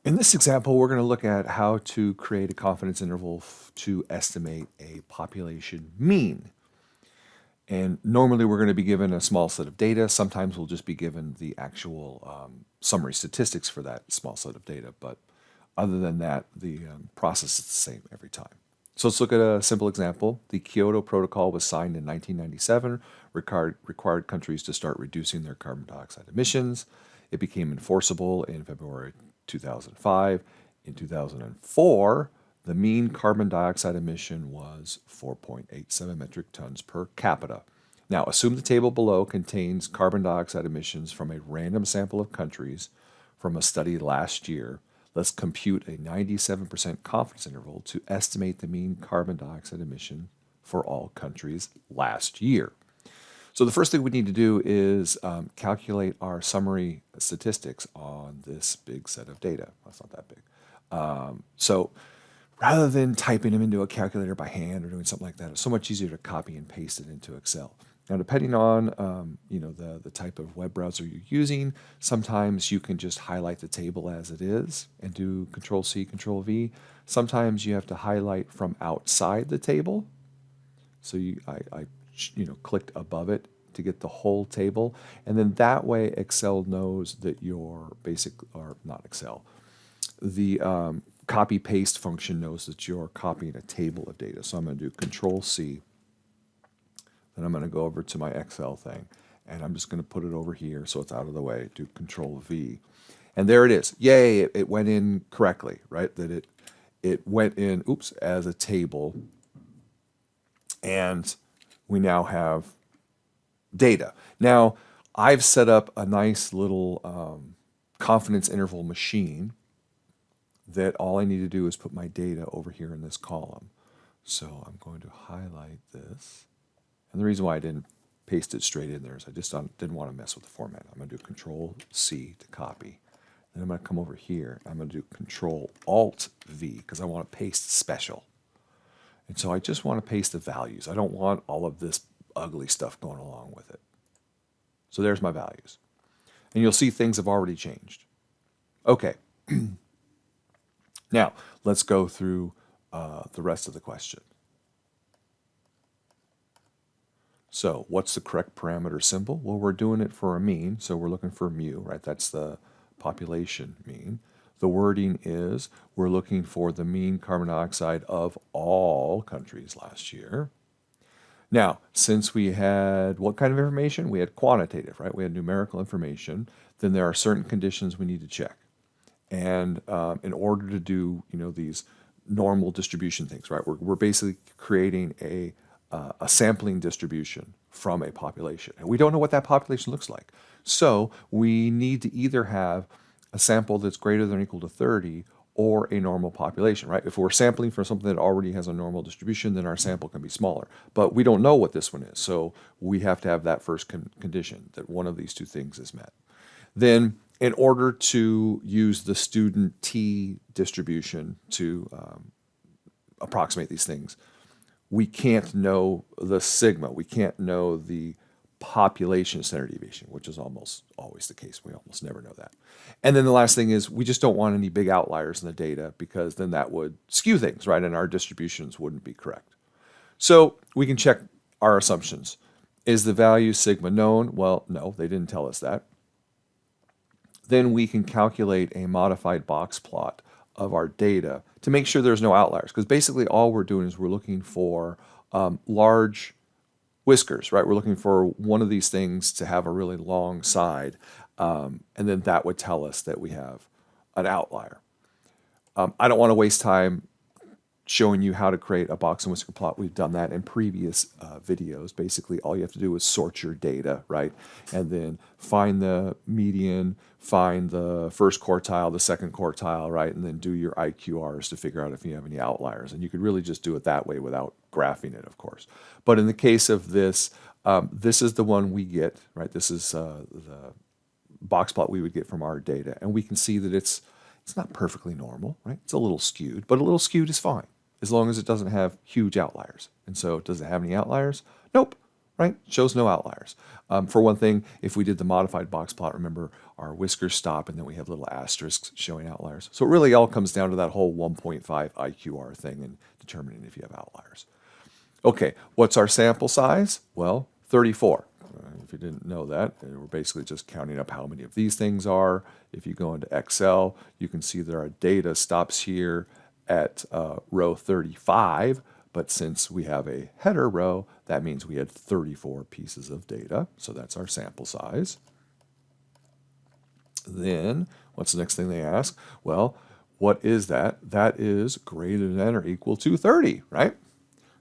In this example, we're going to look at how to create a confidence interval to estimate a population mean. And normally we're going to be given a small set of data. Sometimes we'll just be given the actual summary statistics for that small set of data. But other than that, the process is the same every time. So let's look at a simple example. The Kyoto Protocol was signed in 1997, required countries to start reducing their carbon dioxide emissions. It became enforceable in February 2005. In 2004, the mean carbon dioxide emission was 4.87 metric tons per capita. Now, assume the table below contains carbon dioxide emissions from a random sample of countries from a study last year. Let's compute a 97% confidence interval to estimate the mean carbon dioxide emission for all countries last year. So the first thing we need to do is calculate our summary statistics on this big set of data. That's not that big. So rather than typing them into a calculator by hand or doing something like that, it's so much easier to copy and paste it into Excel. Now, depending on the type of web browser you're using, sometimes you can just highlight the table as it is and do Control-C, Control-V. Sometimes you have to highlight from outside the table. So I clicked above it to get the whole table, and then that way Excel knows that your not Excel, the copy paste function knows that you're copying a table of data. So I'm going to do Control-C. Then I'm going to go over to my Excel thing, and I'm just going to put it over here so it's out of the way. Do Control-V. And there it is. Yay, it went in correctly, right? That it went in, as a table. And we now have data. Now, I've set up a nice little confidence interval machine that all I need to do is put my data over here in this column. So I'm going to highlight this. And the reason why I didn't paste it straight in there is I just didn't want to mess with the format. I'm going to do Control-C to copy. Then I'm going to come over here. I'm going to do Control-Alt-V because I want to paste special. And so I just want to paste the values. I don't want all of this ugly stuff going along with it. So there's my values. And you'll see things have already changed. Okay. Now, let's go through the rest of the question. So what's the correct parameter symbol? Well, we're doing it for a mean, so we're looking for mu, right? That's the population mean. The wording is we're looking for the mean carbon dioxide of all countries last year. Now, since we had what kind of information? We had quantitative, right? We had numerical information. Then there are certain conditions we need to check. And in order to do, these normal distribution things, right? We're basically creating a sampling distribution from a population. And we don't know what that population looks like. So we need to either have a sample that's greater than or equal to 30 or a normal population, right? If we're sampling for something that already has a normal distribution, then our sample can be smaller. But we don't know what this one is. So we have to have that first condition, that one of these two things is met. Then in order to use the student T distribution to approximate these things, we can't know the sigma. We can't know the population standard deviation, which is almost always the case. We almost never know that. And then the last thing is we just don't want any big outliers in the data because then that would skew things, right? And our distributions wouldn't be correct. So we can check our assumptions. Is the value sigma known? Well, no, they didn't tell us that. Then we can calculate a modified box plot of our data to make sure there's no outliers. Because basically all we're doing is we're looking for large whiskers, right? We're looking for one of these things to have a really long side. And then that would tell us that we have an outlier. I don't want to waste time showing you how to create a box and whisker plot. We've done that in previous videos. Basically, all you have to do is sort your data, right? And then find the median, find the first quartile, the second quartile, right? And then do your IQRs to figure out if you have any outliers. And you could really just do it that way without graphing it, of course. But in the case of this, this is the one we get, right? This is the box plot we would get from our data. And we can see that it's not perfectly normal, right? It's a little skewed, but a little skewed is fine as long as it doesn't have huge outliers. And so does it have any outliers? Nope. right? Shows no outliers. For one thing, if we did the modified box plot, remember our whiskers stop and then we have little asterisks showing outliers. So it really all comes down to that whole 1.5 IQR thing and determining if you have outliers. Okay, what's our sample size? Well, 34. If you didn't know that, we're basically just counting up how many of these things are. If you go into Excel, you can see that our data stops here at row 35, but since we have a header row, that means we had 34 pieces of data, so that's our sample size. Then, what's the next thing they ask? Well, what is that? That is greater than or equal to 30, right?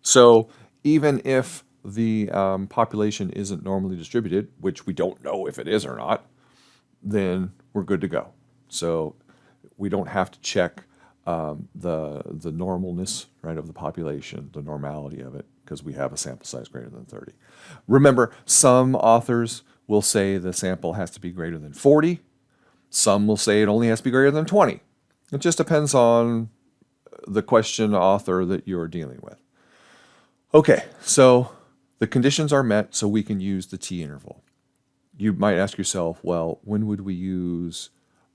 So even if the population isn't normally distributed, which we don't know if it is or not, then we're good to go. So we don't have to check the normalness, right, of the population, the normality of it, because we have a sample size greater than 30. Remember, some authors will say the sample has to be greater than 40. Some will say it only has to be greater than 20. It just depends on the question author that you're dealing with. Okay, so the conditions are met, so we can use the t-interval. You might ask yourself, well, when would we use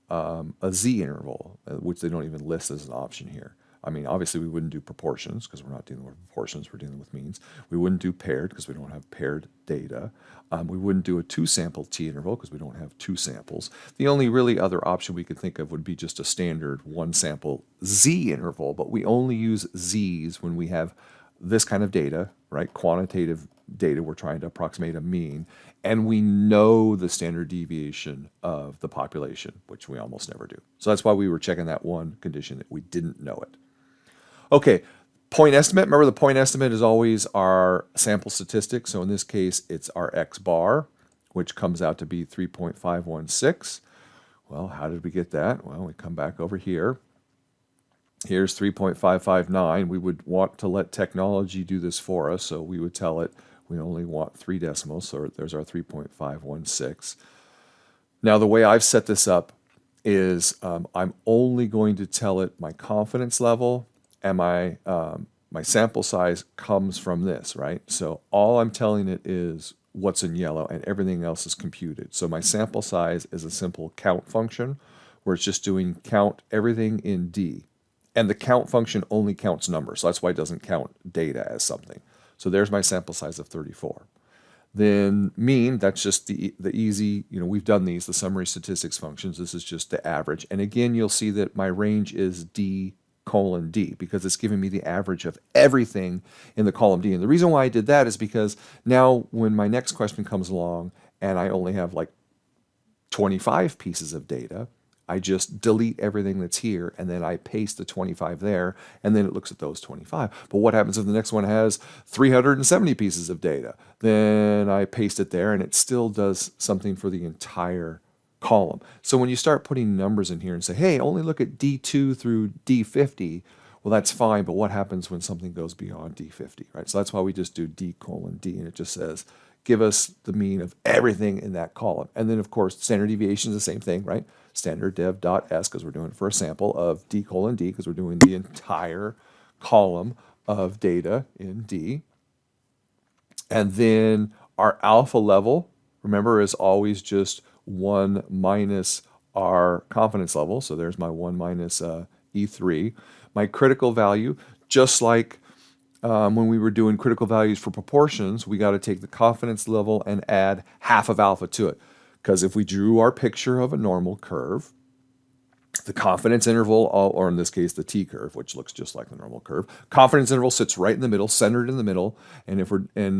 a z-interval, which they don't even list as an option here? I mean, obviously we wouldn't do proportions because we're not dealing with proportions, we're dealing with means. We wouldn't do paired because we don't have paired data. We wouldn't do a two-sample t-interval because we don't have two samples. The only really other option we could think of would be just a standard one-sample z-interval, but we only use z's when we have this kind of data, right? Quantitative data, we're trying to approximate a mean, and we know the standard deviation of the population, which we almost never do. So that's why we were checking that one condition that we didn't know it. Okay, point estimate. Remember, the point estimate is always our sample statistic. So in this case, it's our x bar, which comes out to be 3.516. Well, how did we get that? Well, we come back over here. Here's 3.559. We would want to let technology do this for us, so we would tell it we only want 3 decimals, so there's our 3.516. Now, the way I've set this up is I'm only going to tell it my confidence level and my sample size comes from this, right? So all I'm telling it is what's in yellow, and everything else is computed. So my sample size is a simple count function, where it's just doing count everything in D. And the count function only counts numbers, so that's why it doesn't count data as something. So there's my sample size of 34. Then mean, that's just the easy, we've done these, the summary statistics functions. This is just the average. And again, you'll see that my range is D:D because it's giving me the average of everything in the column D. And the reason why I did that is because now when my next question comes along and I only have like 25 pieces of data, I just delete everything that's here, and then I paste the 25 there, and then it looks at those 25. But what happens if the next one has 370 pieces of data? Then I paste it there, and it still does something for the entire column. So when you start putting numbers in here and say, hey, only look at D2 through D50, well, that's fine, but what happens when something goes beyond D50, right? So that's why we just do D:D, and it just says, give us the mean of everything in that column. And then, of course, standard deviation is the same thing, right? Standard dev.s, because we're doing it for a sample, of D:D, because we're doing the entire column of data in D. And then our alpha level, remember, is always just 1 minus our confidence level. So there's my 1 minus E3. My critical value, just like when we were doing critical values for proportions, we got to take the confidence level and add half of alpha to it. Because if we drew our picture of a normal curve, the confidence interval, or in this case, the t-curve, which looks just like the normal curve, confidence interval sits right in the middle, centered in the middle, and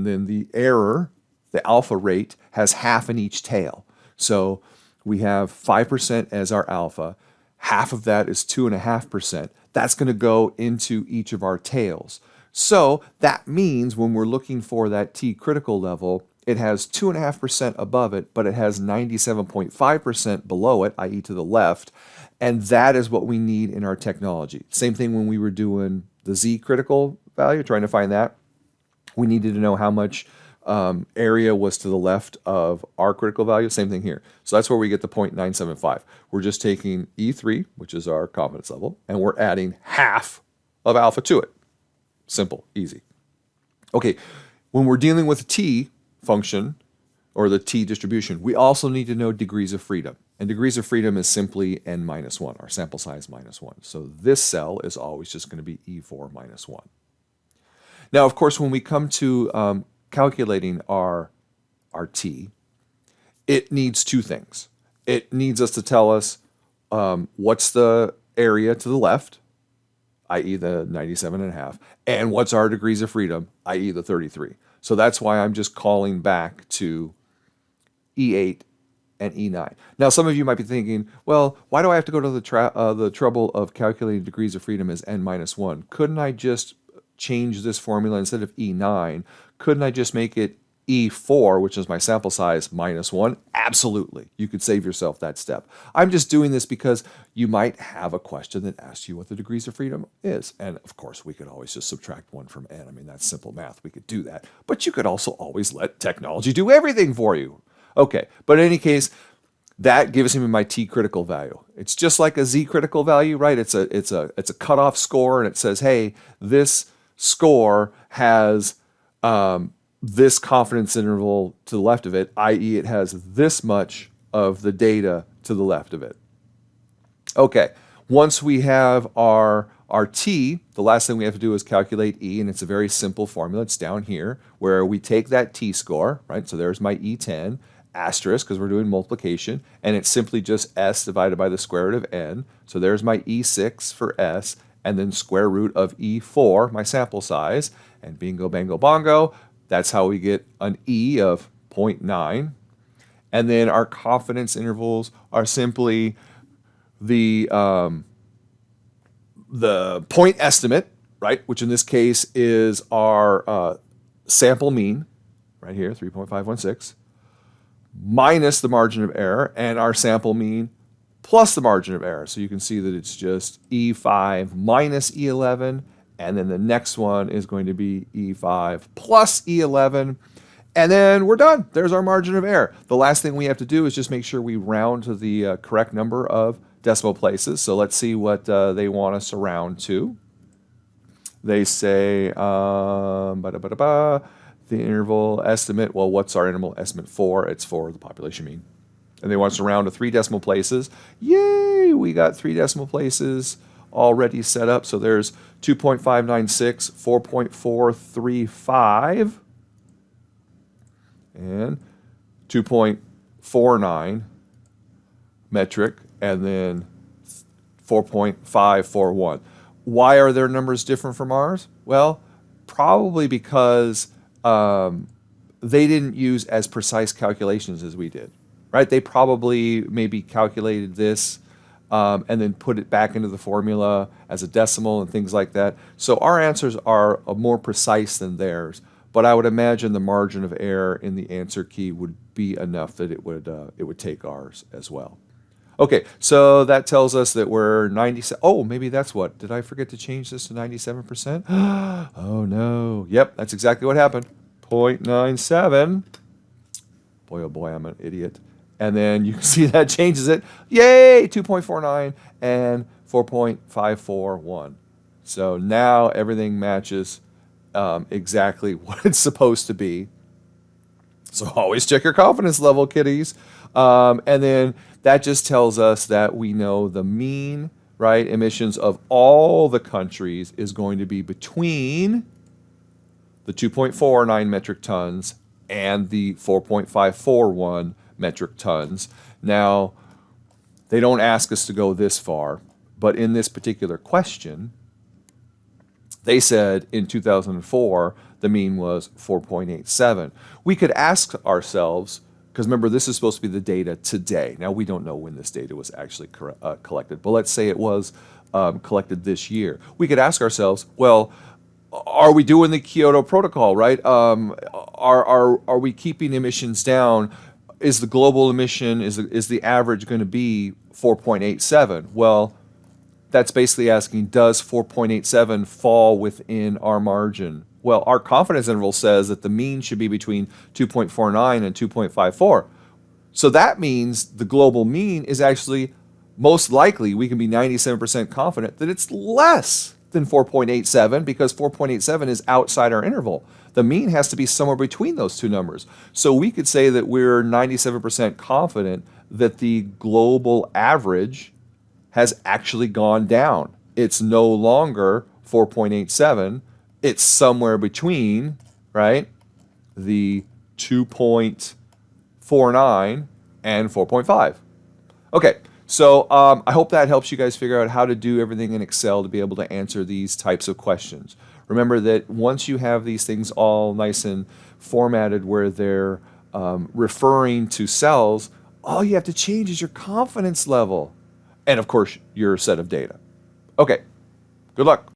then the error, the alpha rate, has half in each tail. So we have 5% as our alpha. Half of that is 2.5%. That's going to go into each of our tails. So that means when we're looking for that t-critical level, it has 2.5% above it, but it has 97.5% below it, i.e. to the left, and that is what we need in our technology. Same thing when we were doing the z-critical value, trying to find that. We needed to know how much area was to the left of our critical value. Same thing here. So that's where we get the 0.975. We're just taking E3, which is our confidence level, and we're adding half of alpha to it. Simple, easy. Okay, when we're dealing with t, function or the t distribution, we also need to know degrees of freedom. And degrees of freedom is simply n minus 1, our sample size minus 1. So this cell is always just going to be E4 minus 1. Now, of course, when we come to calculating our t, it needs two things. It needs us to tell us what's the area to the left, i.e. the 97.5, and what's our degrees of freedom, i.e. the 33. So that's why I'm just calling back to E8 and E9. Now, some of you might be thinking, well, why do I have to go to the trouble of calculating degrees of freedom as n minus 1? Couldn't I just change this formula instead of E9? Couldn't I just make it E4, which is my sample size, minus 1? Absolutely. You could save yourself that step. I'm just doing this because you might have a question that asks you what the degrees of freedom is. And of course, we could always just subtract 1 from n. I mean, that's simple math. We could do that. But you could also always let technology do everything for you. Okay, but in any case, that gives me my t critical value. It's just like a z critical value, right? It's a cutoff score, and it says, hey, this score has this confidence interval to the left of it, i.e. it has this much of the data to the left of it. Okay, once we have our t, the last thing we have to do is calculate e, and it's a very simple formula. It's down here where we take that t-score, right? So there's my E10, asterisk, because we're doing multiplication, and it's simply just s divided by the square root of n. So there's my E6 for s, and then square root of E4, my sample size, and bingo, bango, bongo, that's how we get an E of 0.9. And then our confidence intervals are simply the point estimate, right, which in this case is our sample mean, right here, 3.516, minus the margin of error, and our sample mean plus the margin of error. So you can see that it's just E5 minus E11, and then the next one is going to be E5 plus E11, and then we're done. There's our margin of error. The last thing we have to do is just make sure we round to the correct number of decimal places. So let's see what they want us to round to. They say the interval estimate. Well, what's our interval estimate for? It's for the population mean. And they want us to round to 3 decimal places. Yay! We got 3 decimal places already set up. So there's 2.596, 4.435, and 2.49 metric, and then 4.541. Why are their numbers different from ours? Well, probably because they didn't use as precise calculations as we did, right? They probably maybe calculated this and then put it back into the formula as a decimal and things like that. So our answers are more precise than theirs, but I would imagine the margin of error in the answer key would be enough that it would take ours as well. Okay, so that tells us that we're 97. Oh, maybe that's what. Did I forget to change this to 97%? Oh, no. Yep, that's exactly what happened. 0.97. Boy, oh boy, I'm an idiot. And then you can see that changes it. Yay, 2.49 and 4.541. So now everything matches exactly what it's supposed to be. So always check your confidence level, kiddies. And then that just tells us that we know the mean, right, emissions of all the countries is going to be between the 2.49 metric tons and the 4.541 metric tons. Now, they don't ask us to go this far, but in this particular question, they said in 2004, the mean was 4.87. We could ask ourselves, because remember, this is supposed to be the data today. Now, we don't know when this data was actually collected, but let's say it was collected this year. We could ask ourselves, well, are we doing the Kyoto Protocol, right? Are we keeping emissions down? Is the global emission, is the average going to be 4.87? Well, that's basically asking, does 4.87 fall within our margin? Well, our confidence interval says that the mean should be between 2.49 and 2.54. So that means the global mean is actually, most likely, we can be 97% confident that it's less than 4.87 because 4.87 is outside our interval. The mean has to be somewhere between those two numbers. So we could say that we're 97% confident that the global average has actually gone down. It's no longer 4.87. It's somewhere between, right, the 2.49 and 4.5. Okay, so I hope that helps you guys figure out how to do everything in Excel to be able to answer these types of questions. Remember that once you have these things all nice and formatted where they're referring to cells, all you have to change is your confidence level and, of course, your set of data. Okay, good luck.